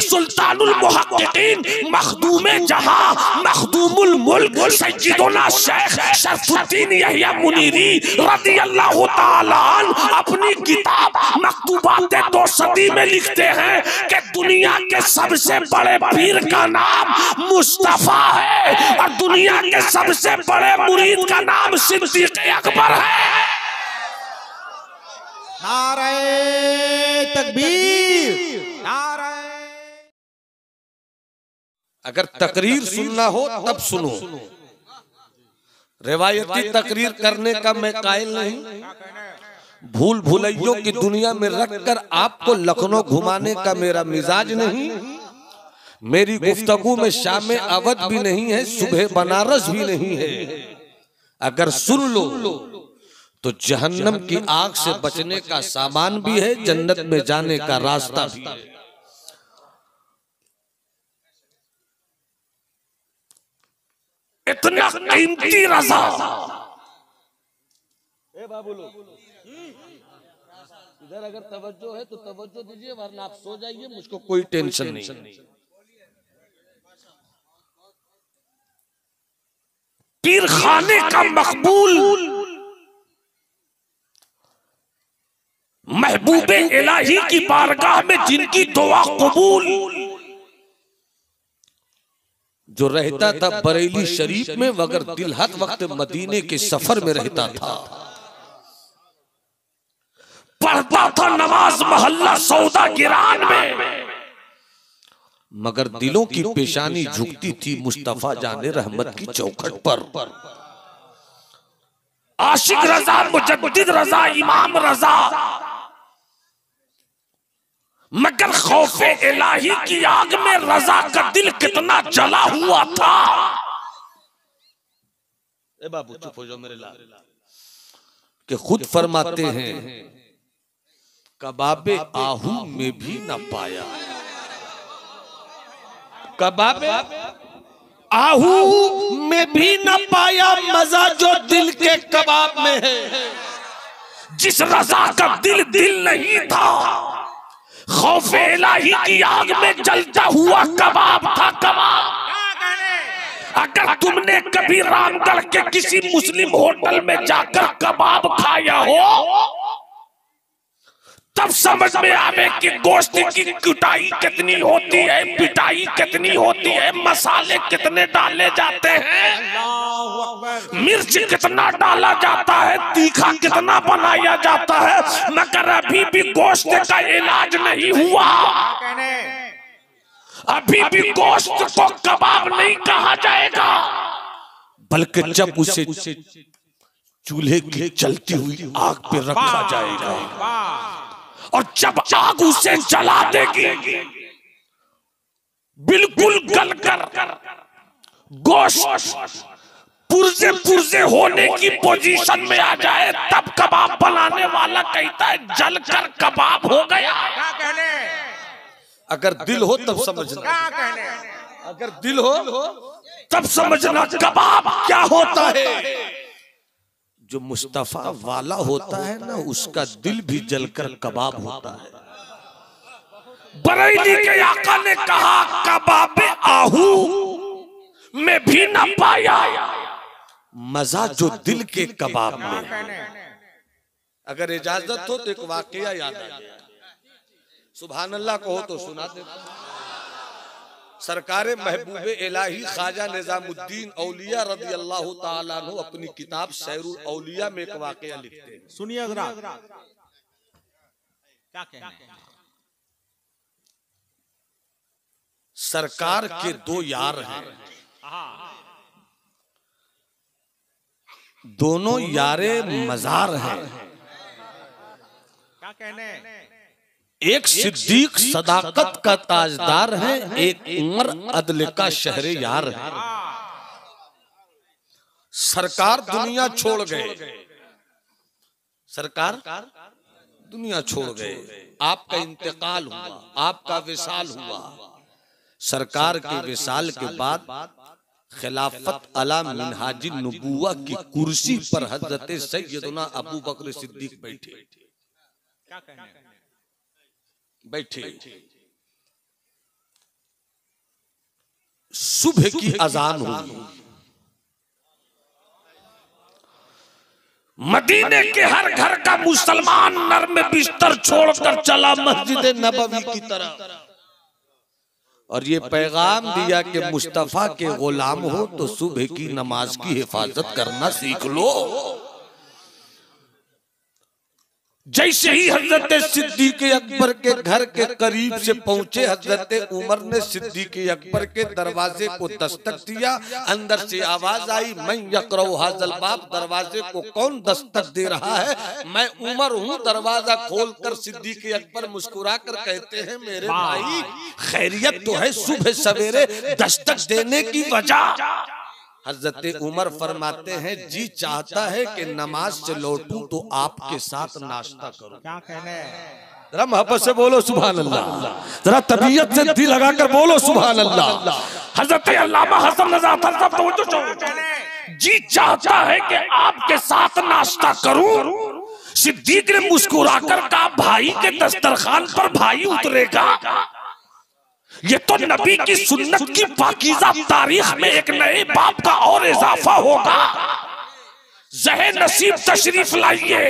सुल्तानुल मुहक्किकीन मखदूमे जहां मखदूमुल मुल्क सय्यदुना शेख शरफुद्दीन यहया मुनीरी रदियल्लाहु ताला अन्हु अपनी किताब मकतूबात दो सदी में लिखते हैं कि दुनिया के सबसे बड़े पीर का नाम मुस्तफा है और दुनिया के सबसे बड़े मुरीद का नाम सिद्दीक अकबर है। नारे तकबीर, नारे। अगर तकरीर सुनना हो तब सुनो, रिवायती तकरीर करने का मैं कायल नहीं। भूल भुलैयों की दुनिया में रखकर आपको लखनऊ घुमाने का मेरा मिजाज नहीं। मेरी गुफ्तगू में शाम अवध भी नहीं है, सुबह बनारस भी नहीं है। अगर सुन लो तो जहन्नम की आग से बचने का सामान भी है, जन्नत में जाने का रास्ता भी है। इतना कीमती रज़ा, बाबू लोग इधर अगर तवज्जो है तो तवज्जो दीजिए, वरना आप सो जाइए, मुझको कोई टेंशन नहीं। पीर खाने का मकबूल महबूबे इलाही की बारगाह में जिनकी दुआ कबूल, जो रहता था बरेली शरीफ में मगर दिल हर वक्त मदीने के सफर में रहता था। पढ़ता था नमाज महल्ला सौदा गिरान में, मगर दिलों की पेशानी झुकती थी मुस्तफा जाने रहमत की चौखट पर। आशिक रजा, मुजद्दिद रजा, इमाम रजा, मगर खौफे इलाही की आग में रजा का दिल कितना जला हुआ था। ए बाबू चुप हो जाओ मेरे लाल, कि खुद फरमाते हैं कबाबे आहू में भी न पाया। कबाबे आहू में भी न पाया मजा जो दिल के कबाब में है। जिस रजा का दिल दिल नहीं था, खौफे इलाही की आग में जलता हुआ कबाब था कबाब। अगर तुमने कभी रामगढ़ के किसी मुस्लिम होटल में जाकर कबाब खाया हो तब समझ में आवे कि गोश्त की कुटाई कितनी होती है, पिटाई कितनी होती है, मसाले कितने डाले जाते हैं, मिर्च कितना डाला जाता है, तीखा कितना बनाया जाता है, मगर अभी भी गोश्त का इलाज नहीं हुआ। अभी भी गोश्त को कबाब नहीं कहा जाएगा, बल्कि जब उसे चूल्हे की चलती हुई आग पे रखा जाएगा और जब आग उसे जला देगी, बिल्कुल गलकर गोश्त पुर्जे पुर्जे होने की पोजीशन में आ जाए, तब कबाब बनाने वाला कहता है जलकर कबाब हो गया। अगर दिल हो तब समझना, अगर दिल हो तब समझना कबाब क्या होता है। जो मुस्तफा वाला होता है ना, उसका दिल भी जलकर कबाब होता है। बरेली के आका ने कहा कबाबे आहू में भी न पाया मजा जो दिल के कबाब में। अगर इजाजत हो तो एक वाकया याद आ गया, सुभान अल्लाह कहो तो सुना दे। सरकारे महबूबे इलाही ख्वाजा निजामुद्दीन औलिया रदी अल्लाह ताला अन्हु अपनी किताब सैरुल औलिया में एक वाकया लिखते हैं। सुनिए जरा क्या कहना है। सरकार के दो यार हैं, दोनों यारे मजार हैं। क्या कहने, एक सिद्दीक सदाकत का ताजदार है, एक उमर अदल का शहरे यार है। सरकार दुनिया छोड़ गए, सरकार दुनिया छोड़ गए, आपका इंतकाल हुआ, आपका विसाल हुआ। सरकार के विसाल के बाद खिलाफत अला मिनहाजिन नबुव्वा की कुर्सी पर हजरत सैयदना अबू बकर सिद्दीक बैठे। क्या कहने, बैठे सुबह की अजान हुई। मदीने के हर घर का मुसलमान नर्म बिस्तर छोड़कर चला मस्जिद नबवी की तरफ, और ये पैगाम दिया कि मुस्तफा के गुलाम हो तो सुबह की नमाज की हिफाजत करना सीख लो। जैसे ही हजरत सिद्दीक अकबर के घर के करीब से पहुंचे, हजरत उमर ने सिद्दीक अकबर के दरवाजे को दस्तक दिया। अंदर से आवाज आई, मैं यक़रउ हाज़ल बाब, दरवाजे को कौन दस्तक दे रहा है? मैं उमर हूँ। दरवाजा खोलकर सिद्दीक अकबर मुस्कुरा कर कहते हैं, मेरे भाई खैरियत तो है, सुबह सवेरे दस्तक देने की वजह? हजरत उमर फरमाते हैं, जी चाहता है कि नमाज से लौटूं तो आपके साथ नाश्ता करूं। क्या कहने? जरा मोहब्बत से बोलो सुभान अल्लाह, जरा तबीयत से दिल लगाकर बोलो सुभान अल्लाह। हजरत अल्लामा हसन रज़ा साहब तो जी चाहता है कि आपके साथ नाश्ता करूं। सिद्दीक ने मुस्कुराकर कहा, भाई के दस्तरखान पर भाई उतरेगा? ये तो नबी की सुन्नत की पाकीज़ा तारीख में एक नए बाप का और इजाफा होगा। ज़हे नसीब तशरीफ लाइए।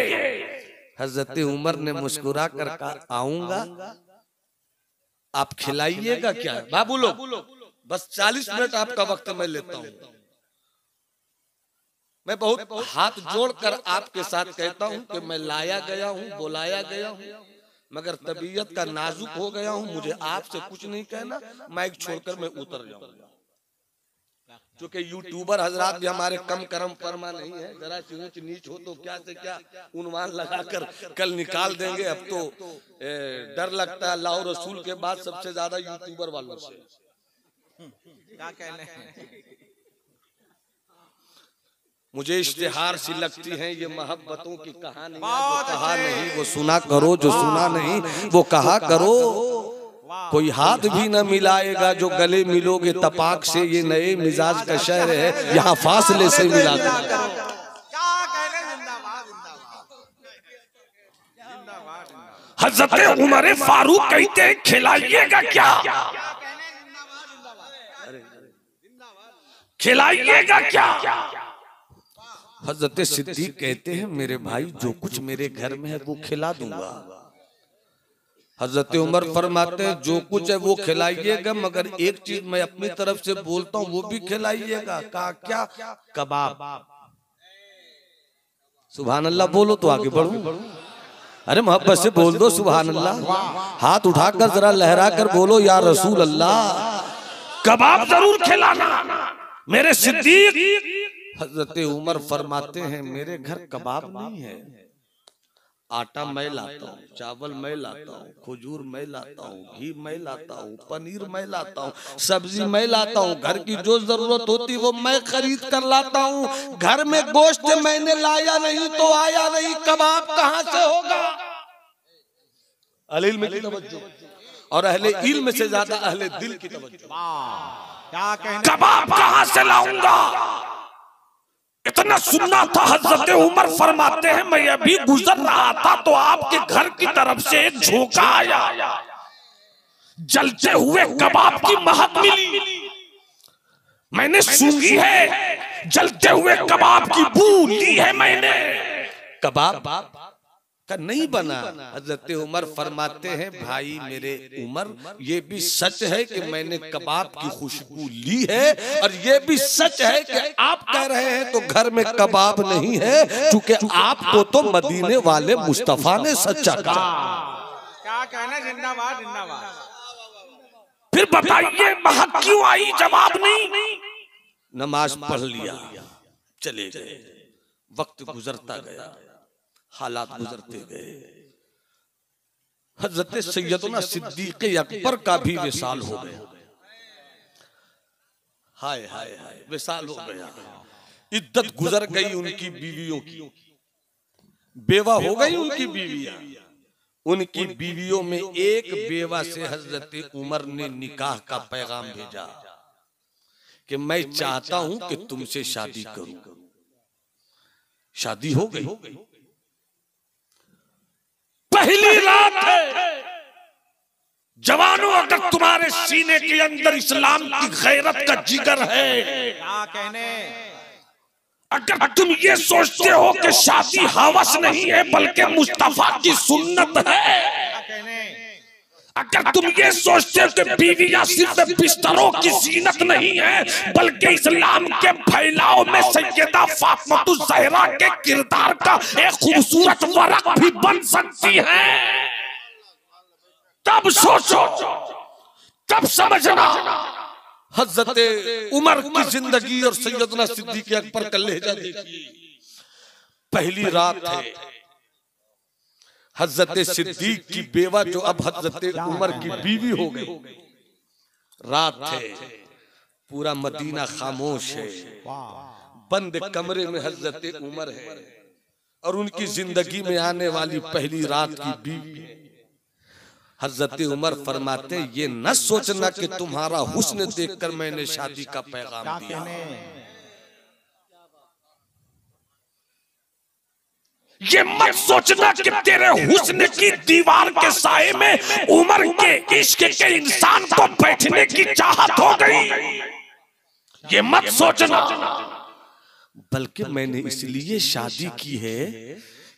हजरत उमर ने मुस्कुरा कर कहा, आऊंगा, आप खिलाइएगा क्या? बाबू लोग बस 40 मिनट आपका वक्त मैं लेता हूँ। मैं बहुत हाथ जोड़कर आपके साथ कहता हूँ कि मैं लाया गया हूँ, बुलाया गया हूँ, मगर तबीयत का नाजुक हो गया हूं। मुझे आपसे कुछ नहीं कहना, माइक छोड़कर मैं उतर जाऊंगा। क्योंकि यूट्यूबर हजरात भी हमारे कम करम फरमा नहीं है, जरा सी ऊंच नीच हो तो क्या से क्या उन्वान लगाकर कल निकाल देंगे। अब तो डर लगता है अल्लाह और रसूल के बाद सबसे ज्यादा यूट्यूबर वालों से। क्या कहने? मुझे इश्तिहार सी लगती है ये मोहब्बतों की कहानी। जो कहा नहीं वो सुना करो, जो सुना नहीं वो कहा करो। कोई हाथ भी न मिलाएगा जो गले मिलोगे तपाक से। ये नए मिजाज का शहर है, यहाँ फासले से मिला करो। क्या कहने? जिंदाबाद जिंदाबाद। हजरत उमर फारूक कहते हैं, खिलाइएगा क्या? खिलाइएगा क्या? हजरत सिद्दीक कहते हैं, मेरे भाई जो कुछ मेरे घर में है वो खिला दूंगा। हजरत उमर फरमाते हैं, जो कुछ है वो खिलाइएगा, मगर एक चीज मैं अपनी तरफ से बोलता हूँ वो भी खिलाइएगा। कहा क्या? कबाब। सुभान अल्लाह बोलो तो आगे बढ़ो। अरे मोहब्बत से बोल दो सुभान अल्लाह। हाथ उठाकर जरा लहरा कर बोलो या रसूल अल्लाह। कबाब जरूर खिलाना मेरे सिद्दीक। हजरत उमर फरमाते हैं, मेरे घर कबाब नहीं है, आटा मैं लाता हूँ, चावल मैं लाता हूँ, खजूर मैं लाता हूँ, घी मैं लाता हूँ, पनीर मैं लाता हूँ, सब्जी मैं लाता हूँ। घर की जो जरूरत होती वो मैं खरीद कर लाता हूँ। घर में गोश्त मैंने लाया नहीं तो आया नहीं, कबाब कहाँ से होगा? अहले इल्म की तवज्जो, और अहले इल्म से ज्यादा अहले दिल की तवज्जो। क्या कहने? कबाब कहाँ से लाऊंगा? इतना सुनना था। हजरत उमर फरमाते हैं, मैं अभी गुजर रहा था तो आपके घर की तरफ से एक झोंका आया, जलते हुए कबाब की महक मिली। मैंने सूंघी है, जलते हुए कबाब की बू ली है मैंने। कबाब का नहीं बना। हजरत उमर फरमाते हैं, भाई मेरे उमर, ये भी सच है कि मैंने कबाब की खुशबू ली है, और ये भी सच है कि आप कह रहे हैं तो घर में कबाब नहीं है, क्योंकि आपको तो मदीने वाले मुस्तफा ने सच्चा कहा। क्या कहने? जिंदाबाद जिंदाबाद। फिर बताइए महक क्यों आई? जवाब नहीं। नमाज पढ़ लिया, चले गए, वक्त गुजरता गया, हालात गुजरते गए। हजरत सैयदना सिद्दीक अकबर का भी विसाल हो गया। हाय हाय हाय, विसाल हो गया। इद्दत गुजर गई उनकी बीवियों की, बेवा हो गई उनकी बीवियां। उनकी बीवियों में एक बेवा से हजरत उमर ने निकाह का पैगाम भेजा कि मैं चाहता हूं कि तुमसे शादी करूं। शादी हो गई। पहली रात है, जवानों, अगर तुम्हारे सीने के अंदर इस्लाम की गैरत का जिगर है, क्या कहने, अगर तुम ये सोचते हो कि शादी हवस नहीं है बल्कि मुस्तफा की सुन्नत है, क्या कहने, अगर तुम ये सोचते हो कि बीवियां सिर्फ बिस्तरों की जीनत नहीं है बल्कि इस्लाम के फैलाव में सैयदा फातिमा ज़हरा के किरदार का एक खूबसूरत वरक भी बन सकती है, तब सोचो, तब समझना। हजरत उमर की जिंदगी और सैयदना सिद्दीक़ अकबर का लहजा देखिए। पहली रात है, हजरत सिद्दीक की बेवा जो अब हजरत उमर की बीवी हो गई, रात है, पूरा मदीना खामोश है, बंद कमरे में हजरत उमर है और उनकी जिंदगी में आने वाली पहली रात की बीवी। हजरत उमर फरमाते, ये न सोचना कि तुम्हारा हुस्न देखकर मैंने शादी का पैगाम दिया, ये मत सोचना कि तेरे हुस्न की दीवार के साए में उमर के इश्क के इंसान को बैठने की चाहत हो गई, ये मत सोचना। बल्कि मैंने इसलिए शादी की है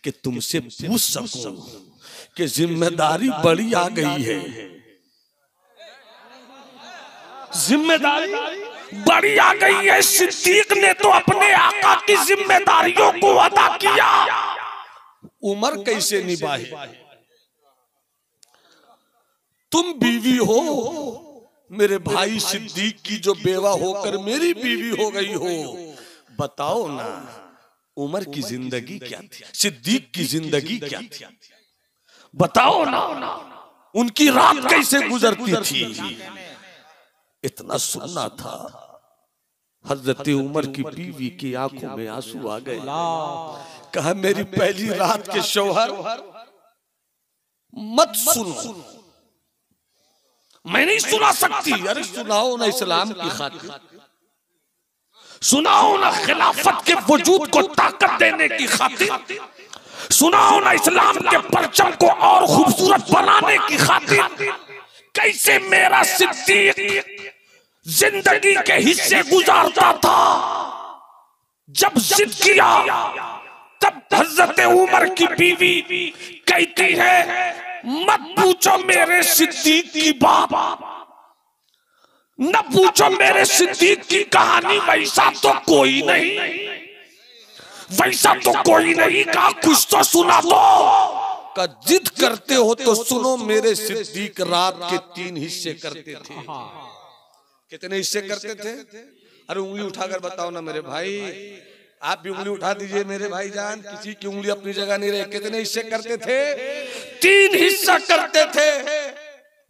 कि तुमसे पूछ सकूं कि जिम्मेदारी बड़ी आ गई है, जिम्मेदारी बड़ी आ गई है। सिद्दीक ने तो अपने आका की जिम्मेदारियों को अदा किया, उमर कैसे निभाए? तुम बीवी हो, मेरे भाई सिद्दीक की जो बेवा होकर मेरी बीवी हो गई हो, बताओ ना उमर की जिंदगी क्या थी, सिद्दीक की जिंदगी क्या थी, बताओ ना उनकी रात कैसे गुजरती थी। इतना सुनना था, हजरत उमर की बीवी की आंखों में आंसू आ गए। कहा, मेरी पहली रात के शौहर, मत सुनो, मैं नहीं सुना सकती। अरे सुनाओ ना इस्लाम की खातिर, सुनाओ ना खिलाफत के वजूद को ताकत देने की खातिर, सुनाओ ना इस्लाम के परचम को और खूबसूरत बनाने की खातिर। कैसे मेरा सिद्दीक जिंदगी के हिस्से गुजारता था, जब जिद किया तब हजरत उमर की बीवी कहती है, मत पूछो मेरे सिद्दीक की बात, न पूछो मेरे सिद्दीक की कहानी, वैसा तो कोई नहीं, वैसा तो कोई नहीं, कहा कुछ तो सुना दो। का जिद करते हो तो सुनो, मेरे सिद्दीक रात के 3 हिस्से करते थे। कितने हिस्से करते थे? अरे उंगली उठाकर बताओ ना मेरे भाई, आप भी उंगली उठा दीजिए मेरे भाईजान, किसी की उंगली अपनी जगह नहीं रहे। कितने हिस्से करते थे? 3 हिस्सा करते थे।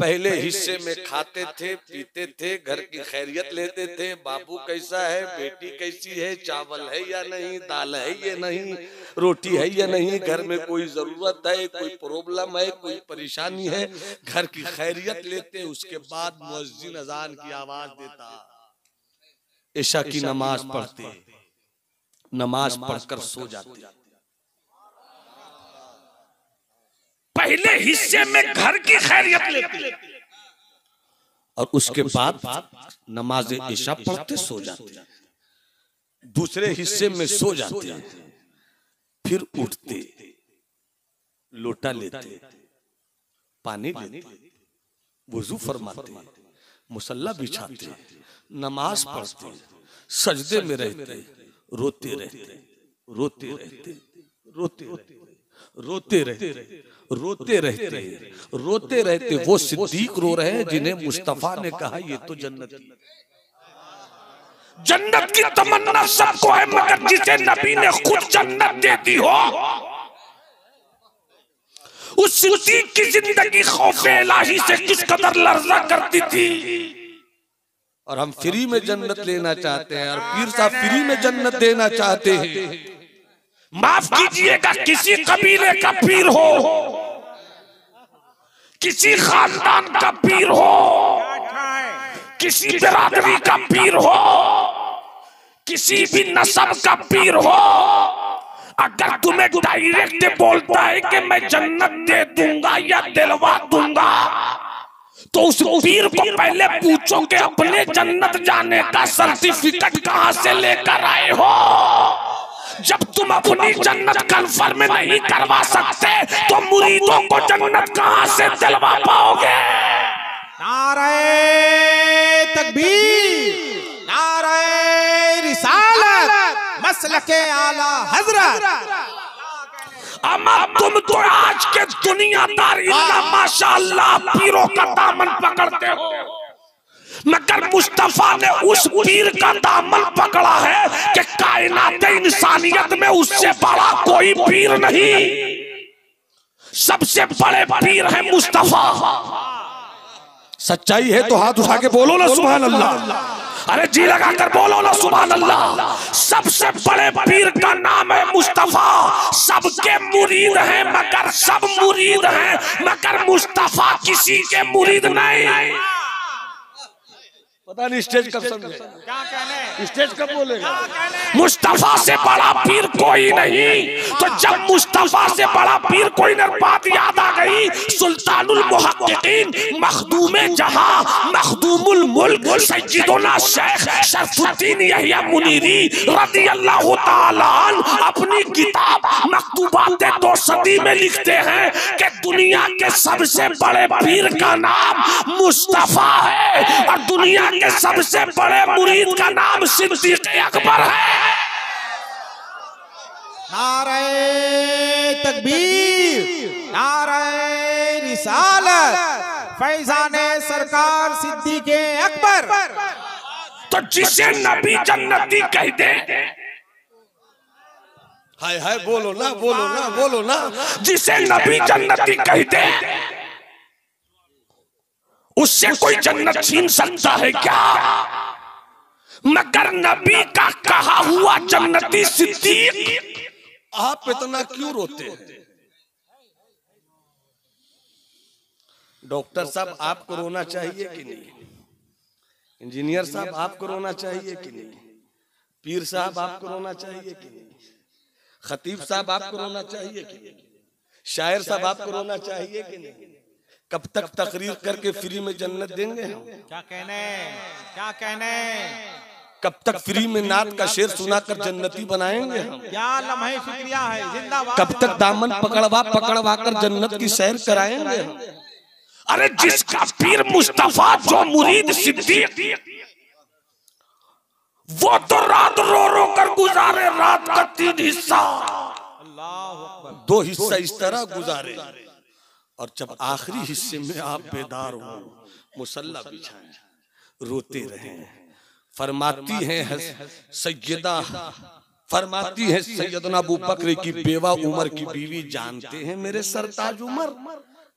पहले हिस्से में खाते थे, पीते थे, घर की खैरियत लेते थे, बाबू कैसा है, बेटी कैसी है, चावल है या नहीं, दाल है या नहीं, रोटी है या नहीं, घर में कोई जरूरत है, कोई प्रॉब्लम है, कोई परेशानी है, घर की खैरियत लेते। उसके बाद मुअज्जिन अजान की आवाज देता, इशा की नमाज पढ़ते, नमाज पढ़कर सो जाते। पहले हिस्से में घर की खैरियत लेते और उसके बाद नमाज इशा पढ़ते सो जाते। दूसरे हिस्से में सो जाते, फिर उठते, लोटा लेते, पानी लेते, वुजू फरमाते, मुसल्ला बिछाते, नमाज पढ़ते, सजदे में रहते, रोते रहते, रोते रहते, रोते रहते, रोते रहते, रोते रहते, रोते रहते। वो सिद्दीक रो रहे हैं जिन्हें मुस्तफा ने कहा ये तो जन्नत की, जन्नत की तमन्ना सबको है, मगर जिसे नबी ने खुद जन्नत दे दी हो, उस सिद्दीक की जिंदगी खौफे इलाही से किस कदर लर्जा करती थी। और हम फ्री में जन्नत लेना चाहते हैं और पीर साहब फ्री में जन्नत देना चाहते हैं। माफ कीजिएगा, किसी कबीले का पीर हो, किसी खानदान का पीर हो, किसी बिरादरी का पीर हो, किसी भी नस्ब का पीर हो, अगर तुम्हें डायरेक्ट बोलता है कि मैं जन्नत दे दूंगा या दिलवा दूंगा, तो उस पीर को पहले पूछो कि अपने जन्नत जाने का सर्टिफिकेट कहां से लेकर आए हो। जब तुम अपनी जन्नत कंफर्म नहीं करवा सकते तो मुरीदों को जन्नत कहां से दिलवा पाओगे। नारे तकबीर, नारे रिसालत, मसलके आला हजरत। अमा तुम तो आज के दुनियादार इल्ला माशाअल्लाह पीरों का दामन पकड़ते हो, मगर मुस्तफा ने उस पीर का दामन पकड़ा है कि कायनात इंसानियत में उससे बड़ा कोई पीर नहीं। सबसे बड़े पीर है मुस्तफा। सच्चाई है तो हाथ उठा के बोलो ना सुभान अल्लाह। अरे जी लगाकर बोलो ना सुभान अल्लाह। सबसे बड़े पीर का नाम है मुस्तफा। सबके मुरीद हैं मगर सब मुरीद हैं, मगर मुस्तफा किसी के मुरीद नहीं। पता नहीं स्टेज कब समझे, क्या कहने, स्टेज कब बोलेगा। मुस्तफा से बड़ा पीर कोई नहीं। तो जब मुस्तफा से बड़ा पीर कोई नहीं, बात याद आ गई सुल्तानुल मुहक्किकीन मखदूमे जहां मखदूमुल मुल्क सय्यदुना शेख शरफुद्दीन यहिया मुनीरी रज़ियल्लाहु ताला अन्हु अपनी किताब मकतूबात दो सदी में लिखते हैं कि दुनिया के सबसे बड़े पीर का नाम मुस्तफा है और दुनिया के सबसे बड़े मुरीद का नाम सिद्दीक अकबर है। नारे तकबीर, नारे रिसालत, फैजाने सरकार सिद्दीक अकबर। तो जिसे नबी जन्नती कहते, हाय हाय बोलो ना बोलो ना बोलो ना। जिसे नबी जन्नती कहते उससे कोई जन्नत छीन सकता है क्या। मगर नबी का कहा हुआ जन्नती सिद्दीक। आप इतना क्यों रोते हैं। डॉक्टर साहब आपको रोना चाहिए कि नहीं, इंजीनियर साहब आपको रोना चाहिए कि नहीं, पीर साहब आपको रोना चाहिए कि नहीं, खतीब साहब आपको रोना चाहिए कि नहीं, शायर साहब आपको रोना चाहिए कि नहीं। कब तक तकरीर करके फ्री में जन्नत देंगे हम। क्या कहने, क्या कहने। कब तक फ्री में नात का शेर सुनाकर जन्नती बनाएंगे हम। क्या लम्हे शुक्रिया है, जिंदाबाद। कब तक दामन पकड़वा कर जन्नत की सैर कराएंगे हम। अरे जिसका पीर मुस्तफा जो मुरीद सिद्दीक, वो तो रात रो रो कर गुजारे रात का 3 हिस्सा। अल्लाहु अकबर। 2 हिस्सा इस तरह गुजारे और जब आखिरी हिस्से में आप बेदार हो, मुसल्ला बिछाएं, रोते रहें। फरमाती हैं सैयदा, फरमाती है सैयदना अबू बकर की बेवा उमर की बीवी, जानते हैं मेरे सरताज उमर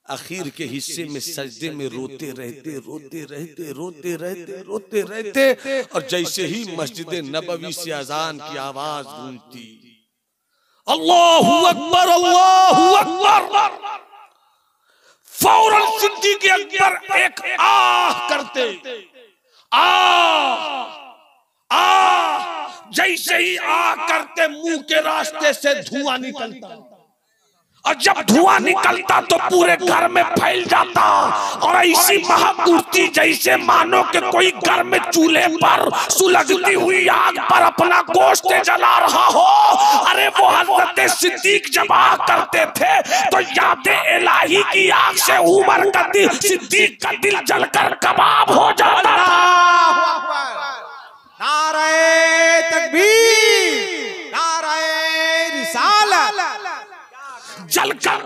आखिर के हिस्से में सजदे में रोते रहते रोते रहते रोते रहते रोते रहते और जैसे ही मस्जिद नबवी से अजान की आवाज गूंजती, अल्लाहु अकबर अल्लाहु अकबर, फौरन सिद्दीक अकबर एक आह करते, जैसे ही आ करते मुंह के रास्ते से धुआं निकलता और जब धुआं निकलता तो पूरे घर में फैल जाता और ऐसी महक उठती जैसे मानो कि कोई घर में चूल्हे पर सुलगती हुई आग पर अपना गोश्त जला रहा हो। अरे वो हजरत सिद्दीक जब आ करते थे तो याद इलाही की आग से उमर का दिल, सिद्दीक का दिल जलकर कबाब हो जाता था। नारे तकबीर, नारे रिसालत, जलकर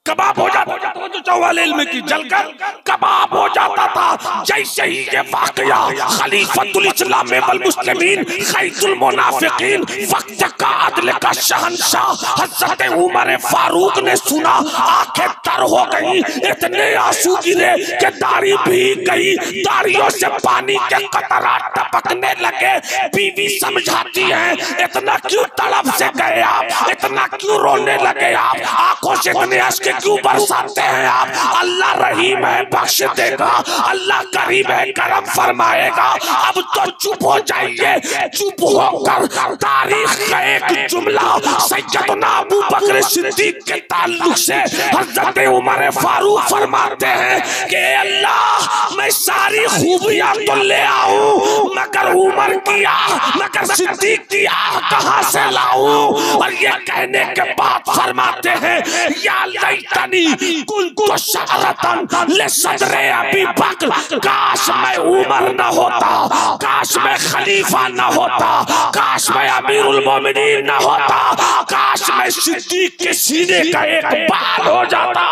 कबाब हो जाता था। जो चौवाल इल्म की जलकर कबाब हो जाता था। जैसे ही ये वाकया खलीफतुल इस्लाम वल मुस्लिमीन खैरुल मुनाफिकीन वक्त का अदल का शहंशाह हज़रत उमर फारूक ने सुना, आंखें तर हो गई, इतने आंसू गिरे कि दाढ़ी भीग गई, दाढ़ियों से पानी के कतरात टपकने लगे। बीवी समझाती है, इतना क्यों तड़प से गए आप, इतना क्यों रोने लगे आप, आंखों से इतने अश्क क्यों बरसाते हैं आप। अल्लाह रहीम है, बख्श देगा, अल्लाह करीम है, करम फरमाएगा। अब तो चुप हो जाइए, चुप होकर तारीख का एक जुमला सैयदना अबू बकर सिद्दीक के ताल्लुक से हजरत उमर फारूक फरमाते हैं कि अल्लाह मैं सारी खूबियां तो ले आऊं मगर उमर की आह मगर सिद्दीक की आह कहां से लाऊं। और ये कहने के बाद फरमाते हैं या लैतनी कुन्तु शअरतन लिसदरे अबी बकर, काश मैं उमर न होता, काश मैं खलीफा न होता, काश मैं अमीरुल मोमिनीन न होता, काश मैं सिद्दीक के सीने का एक बाल हो जाता।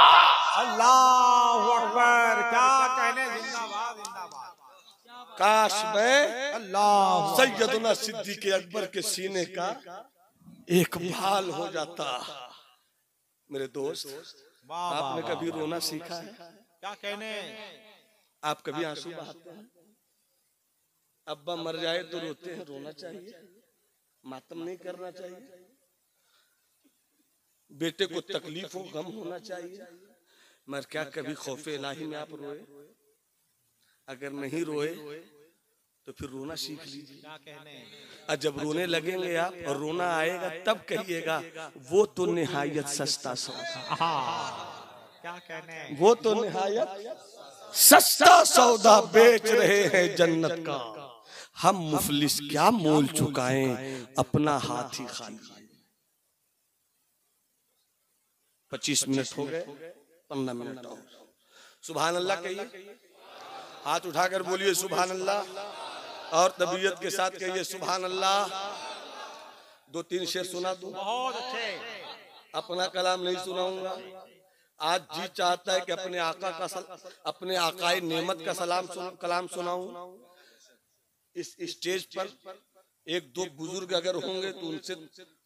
अल्लाह अकबर, क्या कहने, जिंदाबाद जिंदाबाद। काश मैं अल्लाह सैयदना सिद्दीक अकबर के सीने का एक बाल हो जाता। मेरे दोस्त, आपने कभी रोना सीखा है? क्या कहने, आप कभी आंसू बहाते हैं? अब्बा मर जाए तो रोते हैं, रोना चाहिए, मातम नहीं करना चाहिए। बेटे को तकलीफ हो, गम होना चाहिए, मगर क्या कभी खौफे इलाही में आप रोए? अगर नहीं रोए तो फिर रोना सीख लीजिए। क्या कहने, और जब रोने लगेंगे आप और रोना आएगा तब कहिएगा वो तो निहायत सस्ता सौदा, क्या कहने, वो तो निहायत सस्ता सौदा बेच रहे हैं जन्नत का, हम मुफलिस क्या मोल चुकाएं अपना हाथ ही खाली। 25 मिनट हो गए, 15 मिनट और। सुभान अल्लाह कहिए, हाथ उठाकर बोलिए सुभान अल्लाह, और तबीयत के साथ कहिए सुभान अल्लाह। 2-3 शेर सुना दूं? बहुत अच्छे। अपना कलाम नहीं सुनाऊंगा। आज जी चाहता है कि अपने आका का अपने आकाए नेमत का कलाम सुनाऊं। इस स्टेज पर 1-2 बुजुर्ग अगर होंगे तो उनसे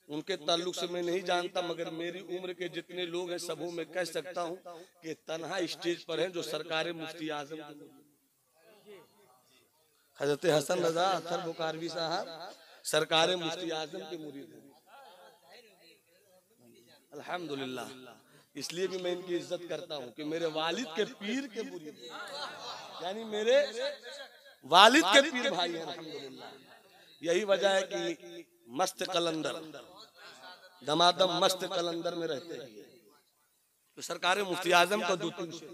उनके ताल्लुक से मैं नहीं जानता, मगर मेरी उम्र के जितने लोग हैं सबों में कह सकता हूं कि तन्हा स्टेज पर हैं जो सरकार मुफ्ती आजम हजरत हसन रजा अख्तर बुखारवी साहब सरकार मुफ्ती आजम के मुरीद हैं। अल्हम्दुलिल्लाह, इसलिए भी मैं इनकी इज्जत करता हूं कि मेरे वालिद के पीर के मुरीद हैं, यानी मेरे वालिद के पीर भाई हैं। अल्हम्दुलिल्लाह, यही वजह है कि मस्त कलंदर दमादम मस्त कलंदर में रहते हैं। तो सरकार मुफ्ती आजम को 2-3 शेर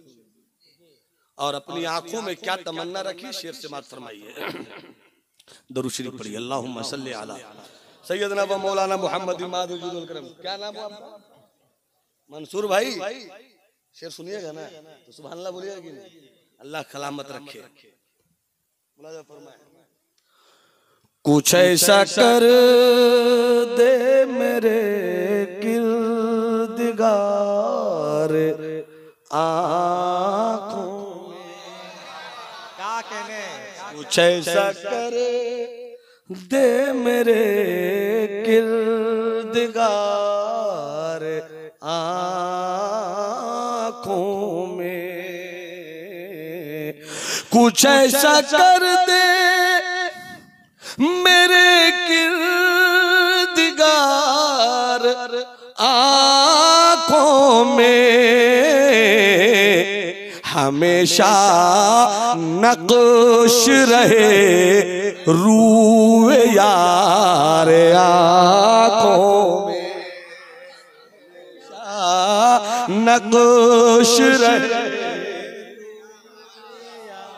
और अपनी आंखों में क्या तमन्ना रखी, शेर से बात फरमाइए। दरूद शरीफ पढ़िए। अल्लाहुम्मा सल्ली अला सैयदना व मौलाना मोहम्मद इमादुल करम। क्या नाम है आपका? मंसूर भाई। शेर सुनिएगा ना तो सुभान अल्लाह बोलिएगा कि नहीं? अल्लाह सलामत रखे। मुलाजा फरमाए, कुछ ऐसा कर दे मेरे किरदगार आँखों, क्या कहने, कुछ ऐसा कर दे मेरे किरदगार आँखों में, कुछ ऐसा कर दे मेरे किरदगार आँखों में, हमेशा नक्श रहे रूए यार आँखों में, नक्श रहे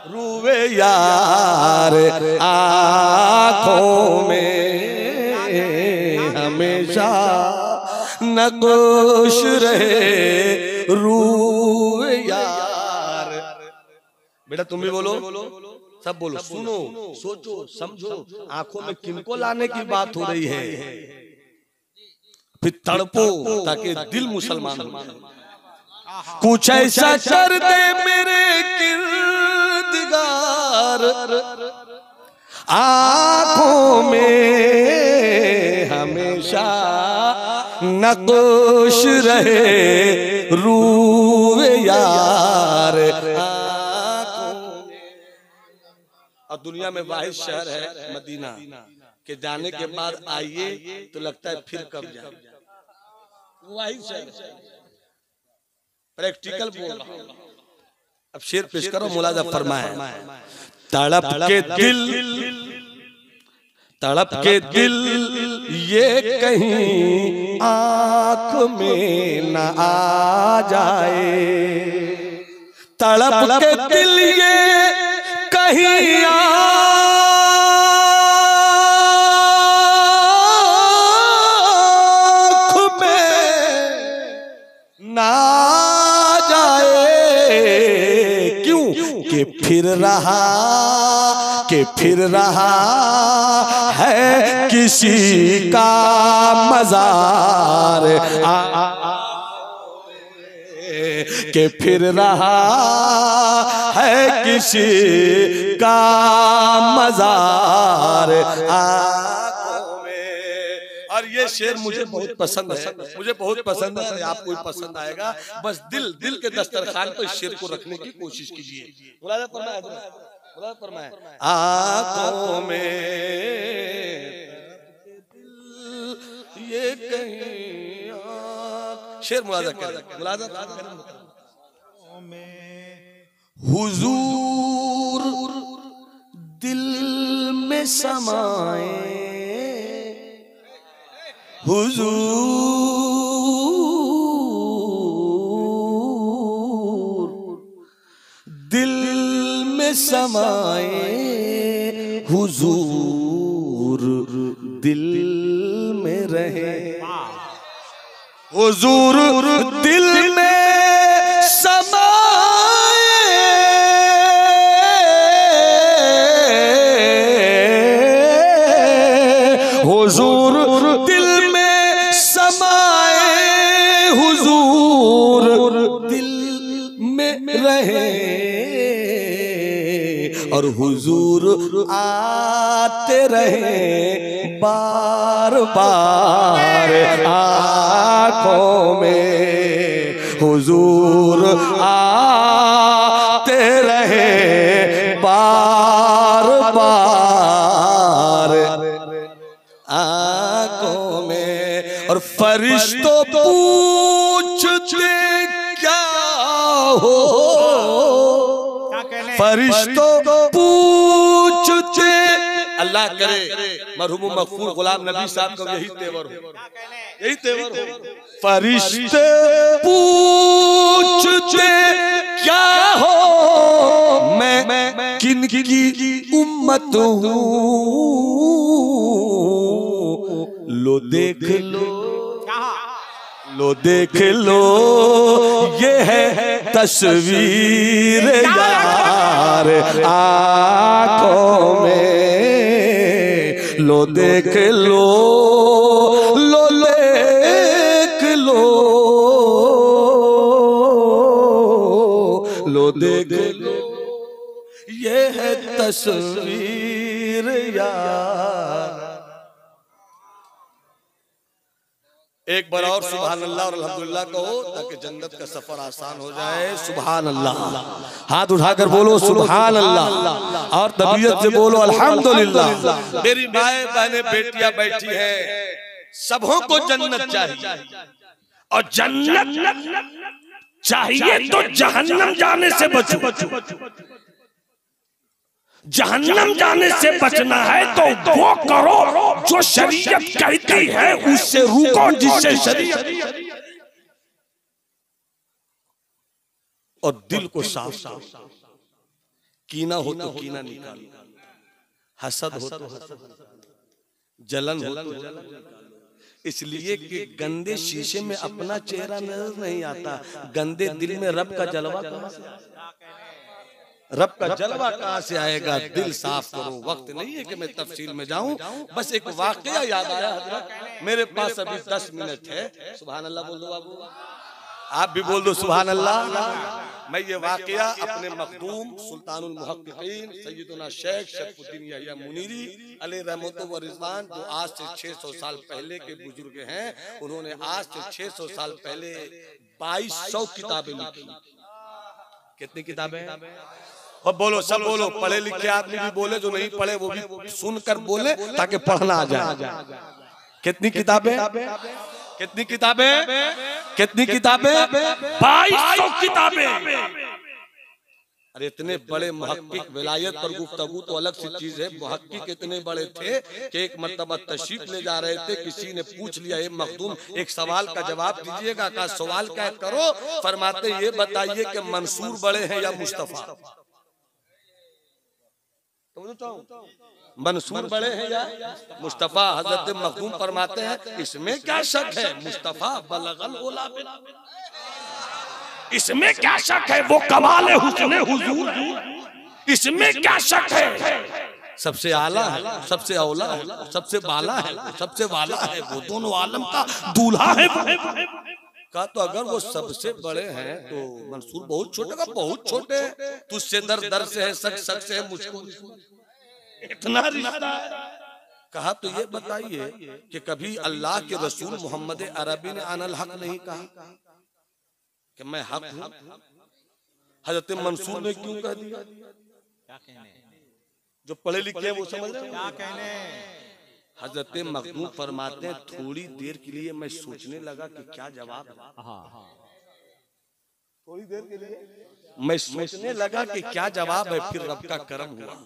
रूए यार आँखों में, हमेशा नक्श रहे रूए यार। बेटा तुम भी बोलो, सब बोलो, सुनो, सोचो, समझो, आंखों में किनको लाने की बात हो रही है, फिर तड़पो ताकि दिल मुसलमान हो। कुछ ऐसा कर दे मेरे किरदगार आँखों में, हमेशा नक्श रहे रूए यार आँखों में। और दुनिया में वाहिद शहर है मदीना के जाने के बाद आइए तो लगता है फिर कब जाए। वाहिद शहर प्रैक्टिकल बोल रहा हूं। अब शेर पेश करो, मुलाजा फरमाए, तड़प तड़प के दिल ये कहीं आंख में न आ जाए, तड़प के दिल ये कहीं ना जाए। क्यों कि फिर रहा है किसी का मजार, कि फिर रहा है किसी का मजार आंखों में। और ये शेर मुझे बहुत पसंद है, मुझे बहुत पसंद है, आपको भी पसंद आएगा। बस दिल के दस्तरखान पर इस शेर को रखने की कोशिश कीजिए। आंखों में ये कहीं शेर मुलाजा करें, मुलाजा हुजूर दिल में समाए, हुजूर दिल में समाए, हुजूर दिल में रहे, हुजूर दिल में समाए, हुजूर दिल में समाए, हुजूर दिल में रहे। और हुजूर आते रहे बार बार आँखों में, हुजूर आते रहे बार बार आँखों में। और फरिश्तों पूछते क्या हो, फरिश्तों पूछते, अल्लाह करे मरहूम मगफूर गुलाम नबी साहब का यही तेवर हो, यही तेवर हो। फरिश्ते पूछते क्या हो, मैं किन की उम्मत हूँ, लो देख लो देख लो ये है तस्वीर यार आँखों में, लो देख लो देख लो देख लो ये है तस्वीर यार। एक बार और सुभान अल्लाह और अल्हम्दुलिल्लाह कहो ताकि जन्नत का सफर आसान हो जाए। सुभान अल्लाह, हाथ उठाकर बोलो सुभान अल्लाह और तबीयत से बोलो अल्हम्दुलिल्लाह। मेरी माएं बहनें बेटियां बैठी हैं, सबों को जन्नत चाहिए, और जन्नत चाहिए तो जहन्नम जाने से बचो। जहन्नम जाने से बचना है तो वो करो जो शरीयत कहती है, उससे रुको जिससे शरीयत। और दिल को साफ साफ, कीना हो तो कीना निकालो, हसद हो तो हसद, जलन हो तो जलन। इसलिए कि गंदे शीशे में अपना चेहरा नजर नहीं आता, गंदे दिल में रब का जलवा कहां से आएगा? रब का जलवा कहां से आएगा? दिल साफ करो। वक्त नहीं है कि मैं तफसील में जाऊं, बस एक वाकया याद आया हजरत, मेरे पास अभी 10 मिनट है। सुभान अल्लाह बोल दो बाबू, आप भी बोल दो सुभान अल्लाह। मैं ये वाकया अपने मखदूम सुल्तानुल मुहक्किकीन सैयदना शेख शरफुद्दीन यहिया मुनीरी अलैहि रहमतुल्लाह व रिज़वान, जो आज से 600 साल पहले के बुजुर्ग हैं, उन्होंने आज से 600 साल पहले 2200 किताबें लिखी। कितनी किताबें? और बोलो, सब बोलो, पढ़े लिखे आदमी भी बोले, जो नहीं पढ़े वो भी सुनकर बोले ताकि पढ़ना आ जाए। कितनी किताबें? कितनी किताबें? कितनी किताबें? 2200 किताबें। अरे इतने बड़े मुहक्किक विलायत पर गुफ्तगू तो अलग सी चीज है। मुहक्किक इतने बड़े थे कि एक मर्तबा तशरीफ ले जा रहे थे, किसी ने पूछ लिया, ये मखदूम एक सवाल का जवाब दीजिएगा। कहा सवाल क्या करो? फरमाते ये बताइए कि मंसूर बड़े हैं या मुस्तफा? मंसूर बड़े हैं या मुस्तफा? हजरत मखदूम फरमाते हैं इसमें क्या शक है, मुस्तफा बलगल ओला बिल, इसमें क्या शक है, वो कमाल हुस्न हुजूर है, इसमें क्या शक है। सबसे आला है, सबसे औला है, सबसे बाला है, सबसे वाला है, वो दोनों आलम का दूल्हा है। कहा तो अगर वो सबसे बड़े हैं तो मंसूर बहुत छोटे का बहुत छोटे हैं। तुझसे दर दर से है, सच सच से है, मुझको इतना रिश्ता है। कहा तो ये बताइए कि कभी अल्लाह के रसूल मोहम्मद अरबी ने अनल हक नहीं कहा कि मैं हक हूं? हजरत मंसूर ने क्यों कह दिया? क्या कहने, जो पढ़े लिखे हैं वो समझ रहे क्या हैं। कहने। हजरत मखदूम फरमाते हैं थोड़ी देर के लिए मैं सोचने लगा कि क्या जवाब है। थोड़ी देर के लिए मैं सोचने लगा कि क्या जवाब है, फिर रब का करम हुआ।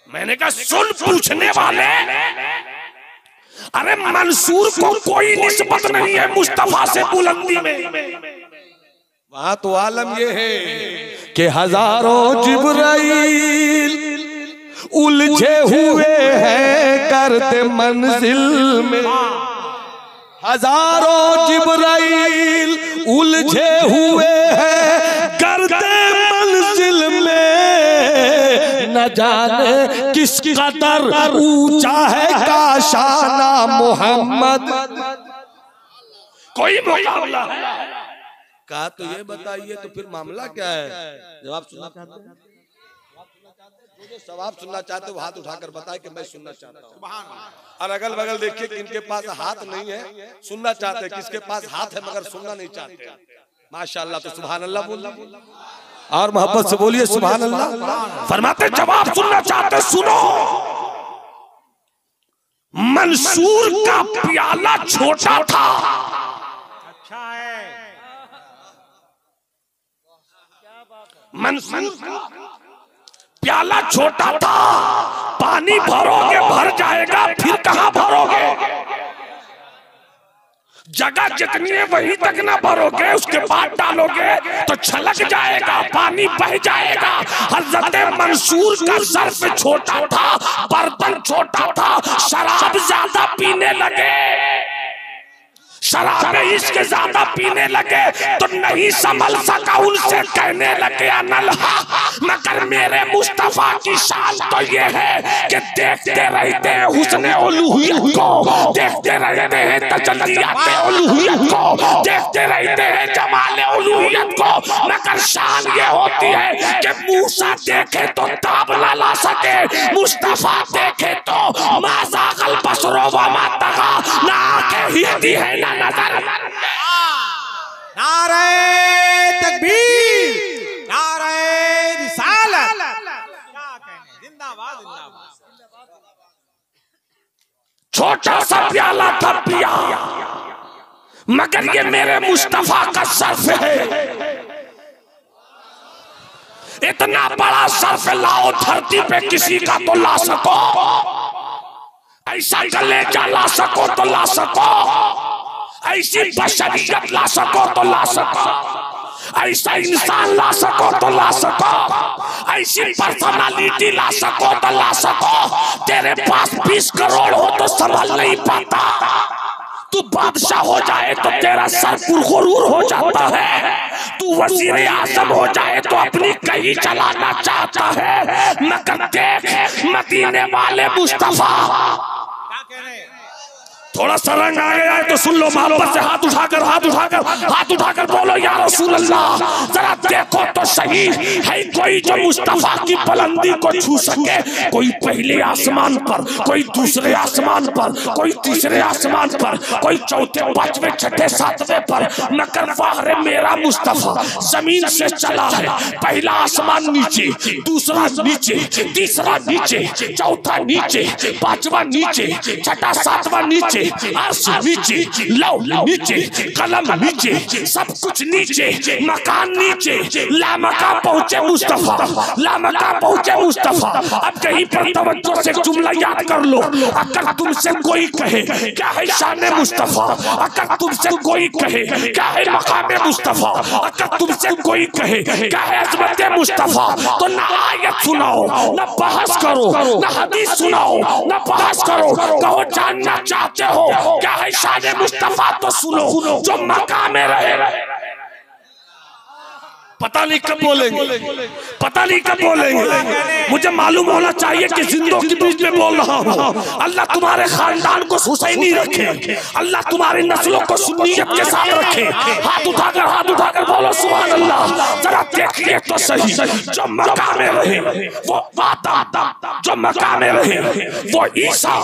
मैंने कहा सुन पूछने वाले, अरे मंसूर को कोई निस्बत नहीं है मुस्तफा से बुलंदी में। वहां तो आलम ये है कि हजारों जिब्राइल उलझे हुए हैं करते मंजिल में, हजारों जिब्राइल उलझे हुए हैं करते मंजिल में, न जाने किस कदर ऊंचा है काशाना मोहम्मद। कोई मुकाबला है। कहा तो ये बताइए तो फिर मामला क्या है? जवाब सुनना चाहते हैं? जो सवाब सुनना चाहते हो हाथ उठाकर बताए कि मैं सुनना चाहता हूँ। और अगल बगल देखिए कि इनके पास हाथ नहीं है, सुनना चाहते हैं। किसके पास हाथ है मगर सुनना नहीं चाहते? माशाअल्लाह। तो सुभान अल्लाह बोलिए और मोहब्बत से बोलिए सुभान अल्लाह। फरमाते जवाब सुनना चाहते सुनो। मंसूर का प्याला छोटा था, अच्छा है। मंसूर का प्याला छोटा था, पानी भरोगे भर जाएगा, फिर कहां भरोगे? जगह जितनी है वहीं तक ना भरोगे, उसके बाद डालोगे तो छलक जाएगा, पानी बह जाएगा। हजरत मंसूर का सर्फ छोटा था, बर्तन छोटा था, शराब ज्यादा पीने लगे, शराब इश्क ज्यादा पीने लगे तो नहीं संभल सका, उनसे कहने लगे अनलहा। मगर मेरे मुस्तफा की शान तो ये है कि देखते रहते हैं हुस्न उलूहियत को, देखते रहते हैं तजल्लियात उलूहियत को, देखते रहते हैं जमाल उलूहियत को। मगर शान ये होती है कि मूसा देखे तो ताब ना ला सके, मुस्तफा देखे तो माज़ागल बसरो व मा तगा, ना आंखें हिलती है ना नजर। नारे तकबीर, नारे रिसालत। क्या कहने, जिंदाबाद जिंदाबाद। छोटा सा प्याला था पिया, मगर ये मेरे मुस्तफा का सर्फ है। इतना बड़ा सर्फ लाओ धरती पे किसी का तो ला सको, ऐसा कलेजा ला सको तो ला सको, ऐसी बशरियत ला सको तो ला सको, ऐसा इंसान ला सको तो ला सको, ऐसी पर्सनालिटी ला सको तो ला सको। तेरे पास 20 करोड़ हो तो संभल नहीं पाता, तू बादशाह हो जाए तो तेरा सर पुरगुरूर हो जाता है, तू वजीर आजम हो जाए तो अपनी कहीं चलाना चाहता है। मगर देख मदीने वाले मुस्तफा, क्या कहने। थोड़ा सा रंग आ गया है तो सुन लो, मोहब्बत से हाथ उठाकर हाथ उठाकर हाथ उठाकर बोलो या रसूल अल्लाह। जरा देखो तो सही है कोई जो मुस्तफा की बुलंदी को छू सके? कोई पहले आसमान पर, कोई दूसरे आसमान पर, कोई तीसरे आसमान पर, कोई चौथे पांचवें छठे सातवें पर। मगर वाह मेरा मुस्तफा जमीन से चला है, पहला आसमान नीचे, दूसरा नीचे, तीसरा नीचे, चौथा नीचे, पांचवा नीचे, छठा सातवां नीचे, अर्श नीचे, लौह नीचे, कलम नीचे, सब कुछ नीचे, मकान नीचे, लामका पहुंचे मुस्तफा, लामका पहुंचे मुस्तफा। अब कहीं पर तवज्जो से जुमला याद कर लो। अगर तुमसे कोई कहे क्या है शान मुस्तफा, अगर तुमसे कोई कहे क्या है मकाम मुस्तफा, अगर तुमसे कोई कहे क्या है अज़मत मुस्तफा, तो ना आयत सुनाओ, ना बहस करो, ना हदीस सुनाओ, ना बहस करो। कहो जानना चाहते हो क्या है शान मुस्तफा, तो सुनो जो मकाम रहे। पता नहीं कब बोलेंगे, पता नहीं कब बोलेंगे। मुझे मालूम होना चाहिए कि जिंदों के बीच में बोल रहा हूँ। अल्लाह तुम्हारे खानदान को हुसैनी रखे, अल्लाह तुम्हारी नस्लों को सुन्नियत के साथ रखे। हाथ उठाकर बोलो सुभान अल्लाह। जरा देखिए तो सही, जो मक्का में रहे वो आदम, जो मक्का में रहे वो ईसा,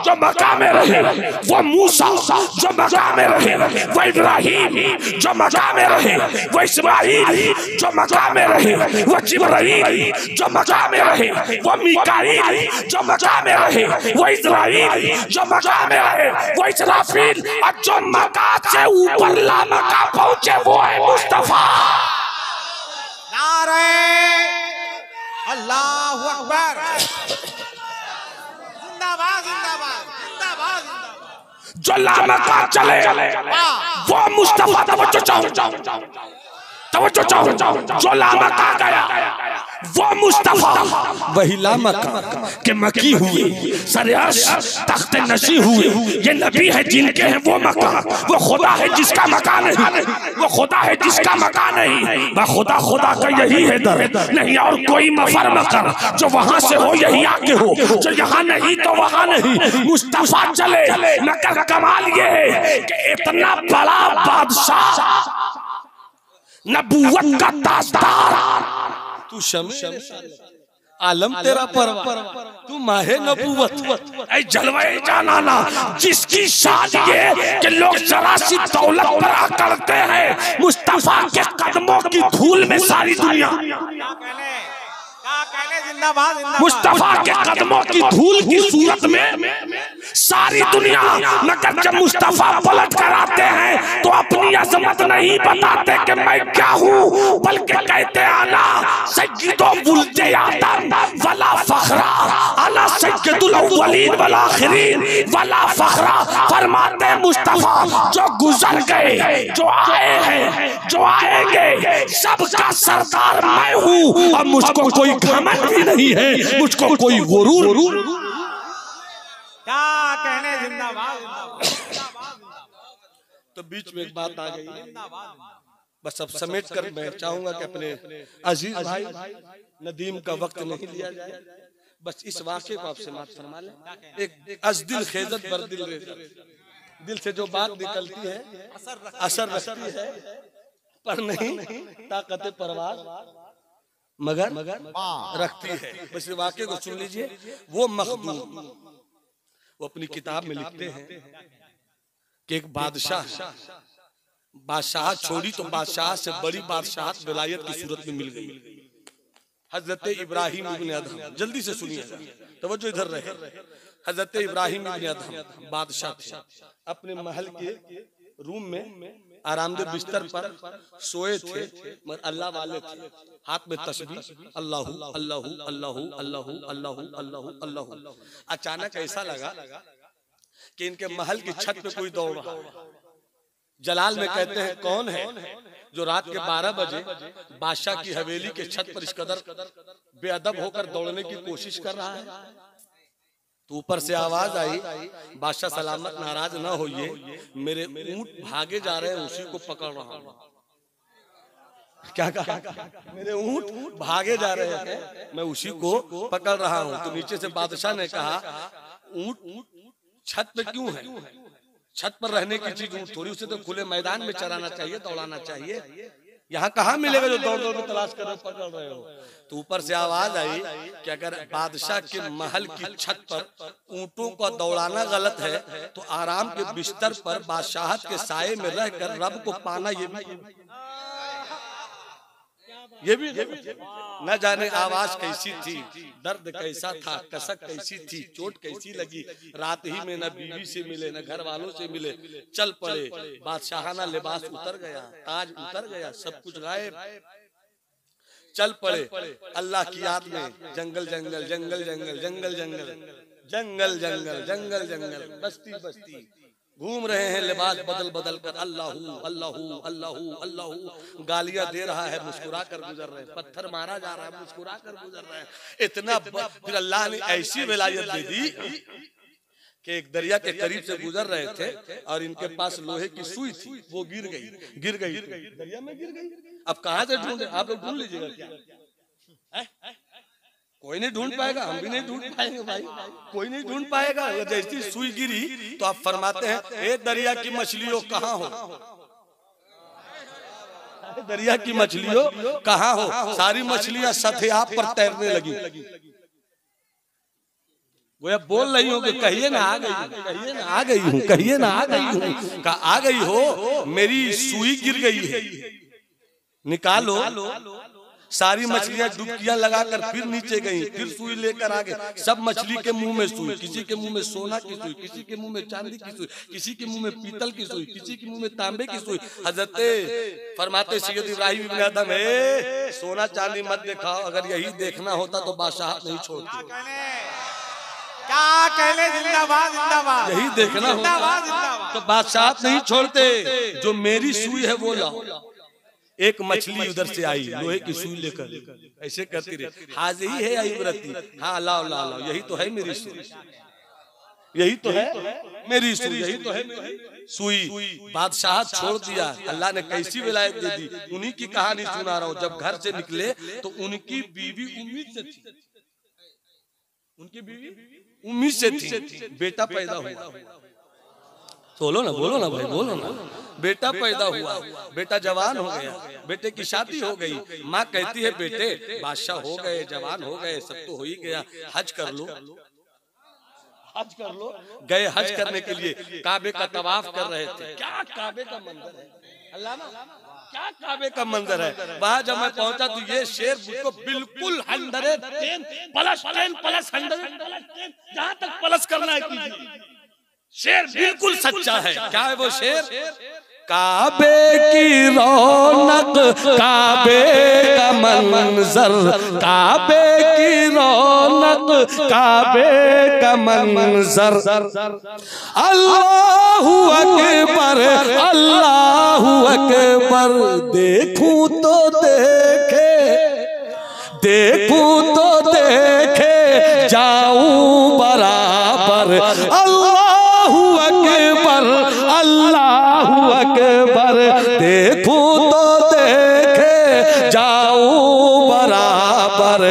जो मक्का में रहे वो मूसा, जो मक्का में रहे वो इब्राहिम, जो मक्का में रहे वो इस्माइल, जो मक्का में रहे वो जिब्राइल, जो मक्का में रहे वो मीकाईल, जो मक्का में रहे वो इस्राईल, जो मक्का में रहे वो इसराफील, और जो मक्का से ऊपर लामका पहुंचे वो है मुस्तफा। नारे अल्लाहु अकबर, जिंदाबाद जिंदाबाद जिंदाबाद जिंदाबाद। जो लामका चले वो मुस्तफा। तवज्जो चाहो, जो लामका गया वो मुस्तफा, वही लामका के मकी हुए, सरयाश तख्त नशी हुए। ये नबी है जिनके हैं वो मका, वो खुदा है जिसका मका नहीं, वो खुदा है जिसका मका नहीं। वह खुदा खुदा का यही है दर, नहीं और कोई मफर मकर। जो वहां से हो यही आके हो, जो यहाँ नहीं तो वहां नहीं। मुस्तफा चले मगर कमाल ये है कि इतना बड़ा बादशाह, नबूवत का ताजदार, तू शमे आलम तेरा परवार, तू माहे नबूवत, ऐ जलवाए जानाना, जिसकी शान ये कि लोग जरा सी दौलत पर अकड़ते हैं। मुस्तफा के कदमों की धूल में सारी दुनिया, जिंदाबाद जिंदाबाद। मुस्तफा के कदमों की धूल की सूरत में सारी दुनिया। मगर जब मुस्तफा पलट कर आते हैं तो अपनी अजमत नहीं बताते कि मैं क्या हूँ, बल्कि कहते आना सय्यदो वुल्दे आदम वला फखरा, आना सय्यदुल अव्वलीन वल आखिरीन वला फखरा। फरमाते मुस्तफा जो गुजर गए, जो आए हैं, जो आएंगे, सबका सरदार मैं हूँ। और मुझको कोई घमंड भी नहीं है, मुझको कोई गुरूर। क्या कहने, जिंदाबाद जिंदाबाद। तो बीच में एक बात आ गई, बस अब समेट कर मैं चाहूंगा कि अपने अजीज भाई नदीम का वक्त नहीं लिया जाए। बस इस वाक़े को आपसे माफ फरमा लें। एक अज़दिल खेजत बरदिल रेजत, दिल से जो बात निकलती है असर रखती है, पर नहीं ताकत परवार मगर रखती है। बस वाक़े को सुन लीजिए। वो मखदूम, वो अपनी किताब में लिखते हैं कि एक बादशाह छोड़ी तो बादशाह से बड़ी बादशाहत विलायत की सूरत में मिल गई। हजरत इब्राहिम इब्न अदहम, जल्दी से सुनिए, तवज्जो इधर रहे। हजरत इब्राहिम इब्न अदहम बादशाह थे, अपने महल के रूम में आरामदेह बिस्तर पर सोए थे, मगर अल्लाह वाले थे। हाथ में तस्बीह, अल्लाहु अल्लाहु अल्लाहु अल्लाहु अल्लाहु अल्लाहु अल्लाहु। अचानक ऐसा लगा कि इनके महल की छत पे कोई दौड़ रहा है। जलाल में कहते हैं कौन है जो रात के 12 बजे बादशाह की हवेली के छत पर इस कदर बेअदब होकर दौड़ने की कोशिश कर रहा है। तो ऊपर से आवाज आई, बादशाह सलामत नाराज ना होइए, मेरे ऊंट भागे जा रहे हैं, उसी को पकड़ रहा हूं। क्या कहा? मेरे ऊंट भागे जा रहे हैं, मैं उसी को पकड़ रहा हूं। तो नीचे से बादशाह ने कहा, ऊंट छत पे क्यों है? छत पर रहने की चीज ऊंट थोड़ी, उसे तो खुले मैदान में चराना चाहिए, दौड़ाना चाहिए। यहाँ कहाँ मिलेगा जो दौड़ दौड़ में तलाश कर रहे, पकड़ रहे हो। तो ऊपर से आवाज आई कि अगर बादशाह के महल की छत पर ऊंटों का दौड़ाना गलत है, तो आराम के बिस्तर पर बादशाहत के साये में रहकर रब को पाना ये भी। ये भी न जाने आवाज कैसी थी, दर्द कैसा था, कसक कैसी थी, चोट कैसी लगी। रात ही में न बीवी से मिले न घर वालों से मिले, चल पड़े, बादशाहाना लिबास उतर गया, ताज उतर गया, सब कुछ गायब। चल पड़े अल्लाह की याद में, जंगल जंगल जंगल जंगल जंगल जंगल जंगल जंगल जंगल जंगल, बस्ती बस्ती घूम रहे हैं, लिबास बदल बदल कर। अल्लाहू अल्लाहू अल्लाहू अल्लाहू गालियां दे रहा है, मुस्कुरा कर गुजर रहे हैं, पत्थर मारा जा रहा है, मुस्कुरा कर गुजर रहे हैं। इतना फिर अल्लाह ने ऐसी विलायत दे दी कि एक दरिया के करीब से गुजर रहे थे और इनके पास लोहे की सुई थी, वो गिर गई दरिया में गिर गई। अब कहां से ढूंढे? आप लोग ढूंढ लीजिएगा क्या? कोई नहीं ढूंढ पाएगा, हम भी नहीं ढूंढ पाएंगे भाई, कोई नहीं ढूंढ पाएगा। जैसी सुई गिरी तो आप फरमाते हैं, ए दरिया की मछलियों कहाँ हो, दरिया की मछलियों कहाँ हो। सारी मछलियां सथे आप पर तैरने लगी। वो अब बोल रही हो कि कहिए ना आ गई, कहिए ना आ गई हूँ, कहिए ना आ गई हूँ। कहा आ गई हो, मेरी सुई गिर गई है, निकालो। सारी मछलियां डुबकियां लगाकर फिर नीचे गईं, फिर सुई लेकर आ गए। सब मछली के मुंह में सुई, किसी के मुंह में सोना की सुई, किसी के मुंह में चांदी की सुई, किसी के मुंह में पीतल की सुई, किसी के मुंह में तांबे की सुई। हजरत फरमाते सैयद इब्राहिम इब्न अदहम, है सोना चांदी मत दिखाओ, अगर यही देखना होता तो बादशाह नहीं छोड़ते। क्या कहले, जिंदाबाद जिंदाबाद, यही देखना होता तो बादशाह नहीं छोड़ते। जो मेरी सुई है वो लाओ। एक मछली उधर से आई लोहे की सुई लेकर, ऐसे करती रही, हाजिर ही है इबरती, हाँ लाओ लाओ लाओ, यही तो है मेरी सुई, यही तो है मेरी सुई, यही तो है मेरी सुई। बादशाह छोड़ दिया। अल्लाह ने कैसी विलायत दे दी। उन्हीं की कहानी सुना रहा हूँ। जब घर से निकले तो उनकी बीवी उम्मीद से थी, उनकी बीवी उम्मीद से थी, बेटा पैदा हुआ। बोलो ना भाई, बोलो ना। बेटा पैदा हुआ, बेटा जवान हो गया, बेटे की शादी हो गई। माँ कहती है, बेटे बादशाह हो गए, जवान हो गए, सब तो हो ही गया, हज कर लो, हज कर लो। गए हज करने के लिए, काबे का तवाफ कर रहे थे। क्या काबे का मंजर है, अल्लाह ना, क्या काबे का मंजर है। वहां जब मैं पहुंचा तो ये शेर मुझको बिल्कुल 100+10+100+10 जहां तक प्लस करना है कीजिए। शेर बिल्कुल सच्चा है। क्या है वो शेर? काबे की रौनक, काबे का मंजर, काबे की रौनक, काबे का मंजर। अल्लाहु अकबर, अल्लाहु अकबर। देखूं तो देखे, देखूं तो देखे, जाऊं बराबर। अल्लाहु अकबर, अल्लाहु अकबर। देखूं तो देखे, जाऊं बराबर।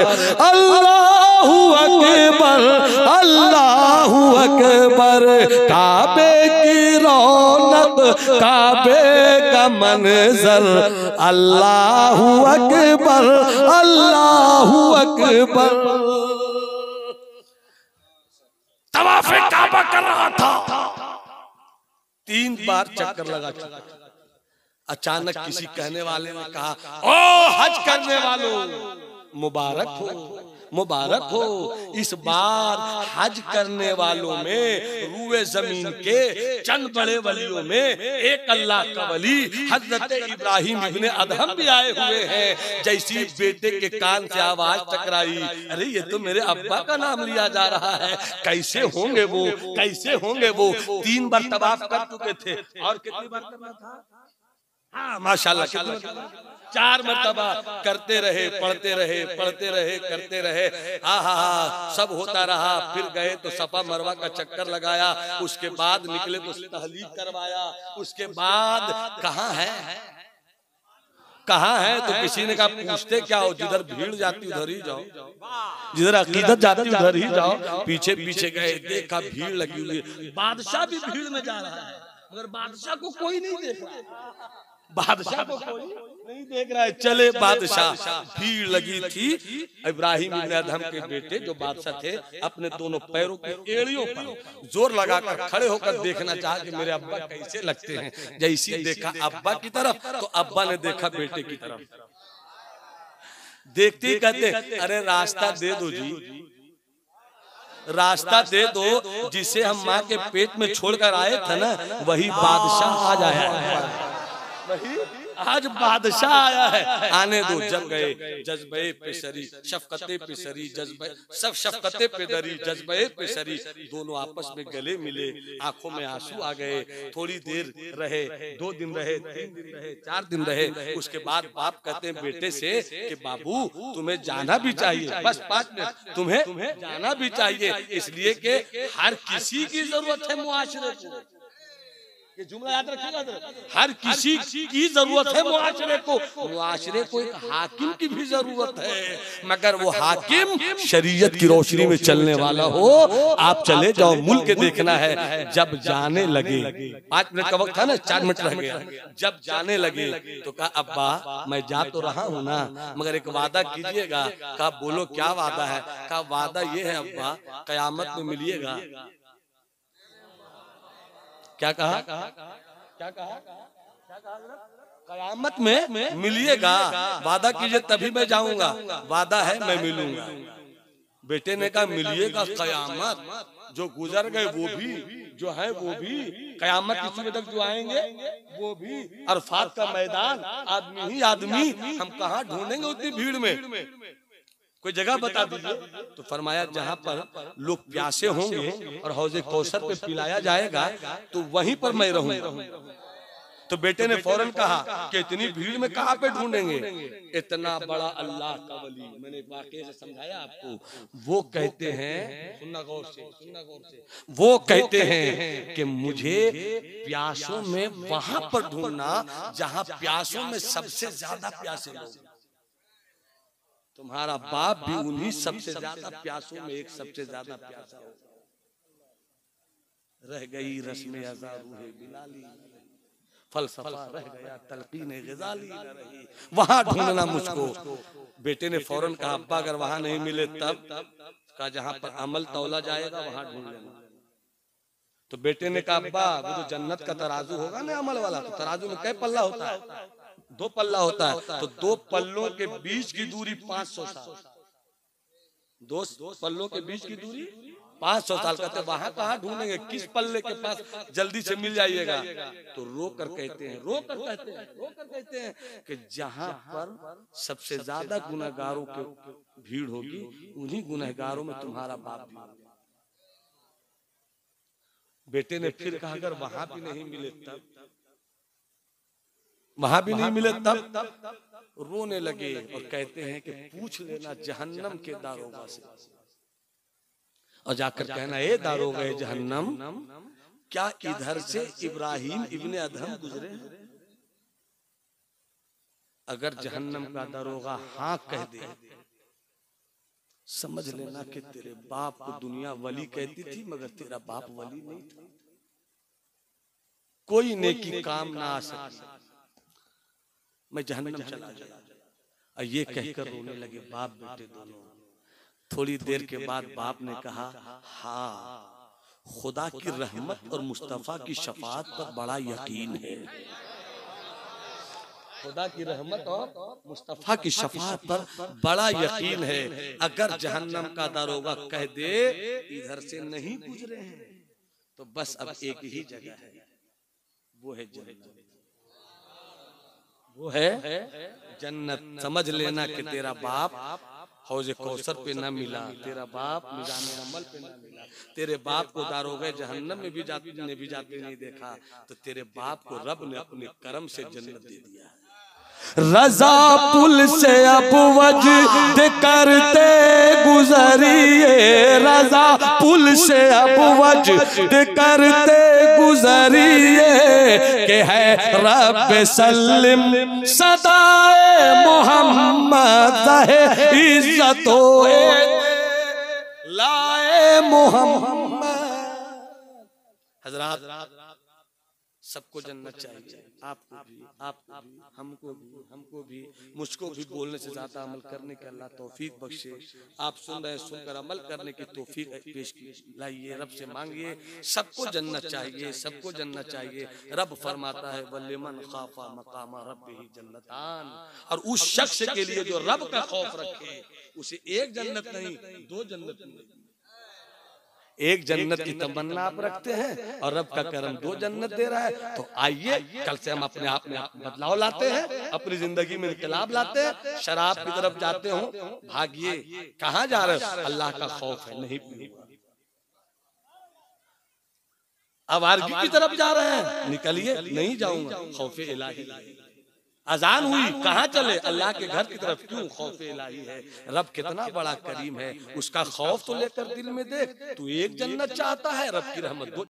अल्लाहु अकबर, अल्लाहु अकबर। काबे की रौनक, काबे का मंजर। अल्लाहु अकबर, अल्लाहु अकबर। तवाफ़े काबा कर रहा था, 3 बार चक्कर लगा चुका। अचानक किसी कहने वाले ने कहा, ओ हज करने वालों, मुबारक हो, मुबारक हो। इस बार हज करने वालों में रूए जमीन के चंद बड़े वलियों में एक अल्लाह का वली हजरत इब्राहिम इब्ने अदहम भी आए हुए हैं। जैसी बेटे के कान से आवाज टकराई, अरे ये तो मेरे अब्बा का नाम लिया जा रहा है, कैसे होंगे वो, कैसे होंगे वो। 3 बार तवाफ कर चुके थे और कितनी बार करना था? हाँ माशाल्लाह, 4 मरतबा करते रहे, पढ़ते रहे, पढ़ते रहे, करते रहे। हाँ हाँ हाँ, सब होता रहा। फिर गए तो सफा मरवा का चक्कर लगाया, उसके बाद निकले तो तहलील करवाया। उसके बाद कहाँ है, कहाँ है? तो किसी ने कहा पूछते क्या हो, जिधर भीड़ जाती उधर ही जाओ, जिधर अकीदत जाती उधर ही जाओ। पीछे पीछे गए, देखा भीड़ लगी हुई है। बादशाह भी भीड़ में जा रहा है, मगर बादशाह को कोई नहीं देख रहा, बादशाह को कोई नहीं देख रहा है। चले बादशाह, भीड़ लगी थी। इब्राहिम इब्ने अदहम के बेटे जो बादशाह थे, अपने दोनों पैरों की एड़ियों पर जोर लगाकर खड़े होकर देखना चाहा कि मेरे अब्बा कैसे लगते हैं। जैसी देखा अब्बा की तरफ तो अब्बा ने देखा बेटे की तरफ। देखते ही कहते अरे रास्ता दे दो जी, रास्ता दे दो। जिसे हम माँ के पेट में छोड़कर आए थे ना, वही बादशाह आज आया है, वही आज बादशाह आया है। आने दो। जब गए जज्बे पे सरी, शफकते पे सरी, जज्बे सब शफकते पे दरी, जज्बे पे सरी। दोनों आपस में गले मिले, आंखों में आंसू आ गए। थोड़ी देर रहे, 2 दिन रहे, 3 दिन रहे, 4 दिन रहे। उसके बाद बाप कहते हैं बेटे से कि बाबू तुम्हें जाना भी चाहिए, बस 5 मिनट, तुम्हें जाना भी चाहिए, इसलिए कि हर किसी की जरूरत है मुआशरे को। ये जुमला याद रखिएगा, हर किसी की जरूरत है मुआशरे को। मुआशरे को एक हाकिम की भी जरूरत है, मगर वो हाकिम शरीयत की रोशनी में चलने वाला हो। आप चले जाओ, मुल्क देखना है। जब जाने लगे, 5 मिनट का वक्त था ना, 4 मिनट रह गया। जब जाने लगे तो कहा अब्बा मैं जा तो रहा हूँ ना, मगर एक वादा कीजिएगा। कहा बोलो क्या वादा है? कहा वादा ये है अब्बा, कयामत में मिलिएगा। क्या कहा? क्या कहा? कयामत में मिलिएगा, वादा कीजिए तभी मैं जाऊंगा। वादा है मैं मिलूंगा। बेटे ने कहा मिलिएगा कयामत, जो गुजर गए वो भी, जो है वो भी, कयामत की सुबह तक जो आएंगे वो भी। अरफात का मैदान, आदमी ही आदमी, हम कहाँ ढूंढेंगे उतनी भीड़ में? कोई जगह बता दीजिए। तो फरमाया जहाँ पर लोग प्यासे होंगे और हौजे कौसर पे पिलाया जाएगा तो वहीं पर मैं रहूंगा। तो बेटे ने फौरन कहा कि इतनी भीड़ में कहाँ पे ढूंढेंगे? इतना बड़ा अल्लाह का वली, मैंने वाकई से समझाया आपको। वो कहते हैं, सुनना गौर से, सुनना गौर से, वो कहते हैं कि मुझे प्यासों में वहां पर ढूंढना जहाँ प्यासों में सबसे ज्यादा प्यासे लोग। तुम्हारा बाप भी उन्हीं सबसे ज्यादा प्यासों में एक सबसे ज्यादा प्यासा हो। रह गई रस्म अज़ा रूहे बिलाली, फलसफा रह गया तलकीन ग़ज़ाली न रही। वहां ढूंढना मुझको। बेटे ने फौरन कहा अब्बा अगर वहां नहीं मिले तब? कहा जहां पर अमल तौला जाएगा वहां ढूंढ लेना। तो बेटे ने कहा अब्बा वो तो जन्नत का तराजू होगा ना अमल वाला, तो तराजू में कै पल्ला होता है? 2 पल्ला होता है। तो 2 पल्लों के बीच की दूरी 500 साल। 2 पल्लों के बीच की दूरी 500 साल। कहते वहां कहाँ ढूंढेंगे, किस पल्ले के पास जल्दी से मिल जाइएगा? तो रोकर कहते हैं, रोकर कहते हैं कि जहां पर सबसे ज्यादा गुनहगारों की भीड़ होगी उन्हीं गुनहगारों में तुम्हारा बाप भी। बेटे ने फिर कहा अगर वहां भी नहीं मिले तब? वहां भी नहीं मिले तब? रोने लगे और कहते हैं कि पूछ लेना जहन्नम के दारोगा से, और जाकर कहना ए दारोगा जहन्नम, क्या इधर से इब्राहिम इब्ने अदहम गुजरे? अगर जहन्नम का दारोगा हाँ कह दे, समझ लेना कि तेरे बाप को दुनिया वली कहती थी मगर तेरा बाप वली नहीं था। कोई नेकी काम ना आ सकी, मैं जहन्नम चला जाऊं। और ये कहकर रोने लगे बाप बेटे दोनों। थोड़ी देर के बाद बाप ने कहा हाँ, खुदा की रहमत और मुस्तफा की शफाअत पर बड़ा यकीन है। खुदा की रहमत और मुस्तफा की शफाअत पर बड़ा यकीन है। अगर जहन्नम का दारोगा कह दे इधर से नहीं गुजरे हैं तो बस अब एक ही जगह है, वो है जन्नत। वो है जन्नत। समझ लेना कि तेरा बाप हौजे कौसर पे न मिला, तेरा बाप मिजान अमल पे न मिला, तेरे बाप को दारोगे जहन्नम में भी जाते नहीं देखा, तो तेरे बाप को रब ने अपने करम से जन्नत दे दिया। रजा पुल से अब वजद करते गुजरिए, रजा पुल से अब वजद करते गुजरिए, के है रब सल्लिम सदाए मोहम्मद है इज्जतो लाए मोहम्मद। हजरात सबको जन्नत चाहिए, आपको भी, आपको भी, हमको भी, मुझको भी बोलने से ज्यादा अमल करने के अल्लाह तौफीक बख्शे। आप सुन रहे हैं, सुनकर अमल करने की तौफीक पेश लाइए, रब से मांगिए। सबको जन्नत चाहिए, सबको जन्नत चाहिए। रब फरमाता है वलिमन खाफा मकामा रब्बिही जन्नतान, और उस शख्स के लिए जो रब का खौफ रखे उसे एक जन्नत नहीं, दो जन्नत नहीं। एक जन्नत की तमन्ना आप रखते हैं और रब का करम दो जन्नत दे रहा है। तो आइए कल से हम अपने आप में बदलाव लाते हैं, अपनी जिंदगी में इनकलाब लाते हैं। शराब की तरफ जाते हो भागिए, कहाँ जा रहे हो? अल्लाह का खौफ है, नहीं पीऊंगा। आवारगी की तरफ जा रहे हैं, निकलिए, नहीं जाऊंगा, खौफ इलाही। अजान हुई, कहाँ चले? अल्लाह के घर की तरफ। क्यों? खौफ इलाही है। रब कितना बड़ा करीम है, उसका खौफ तो लेकर दिल में देख। तू एक जन्नत चाहता है, रब की रहमत दो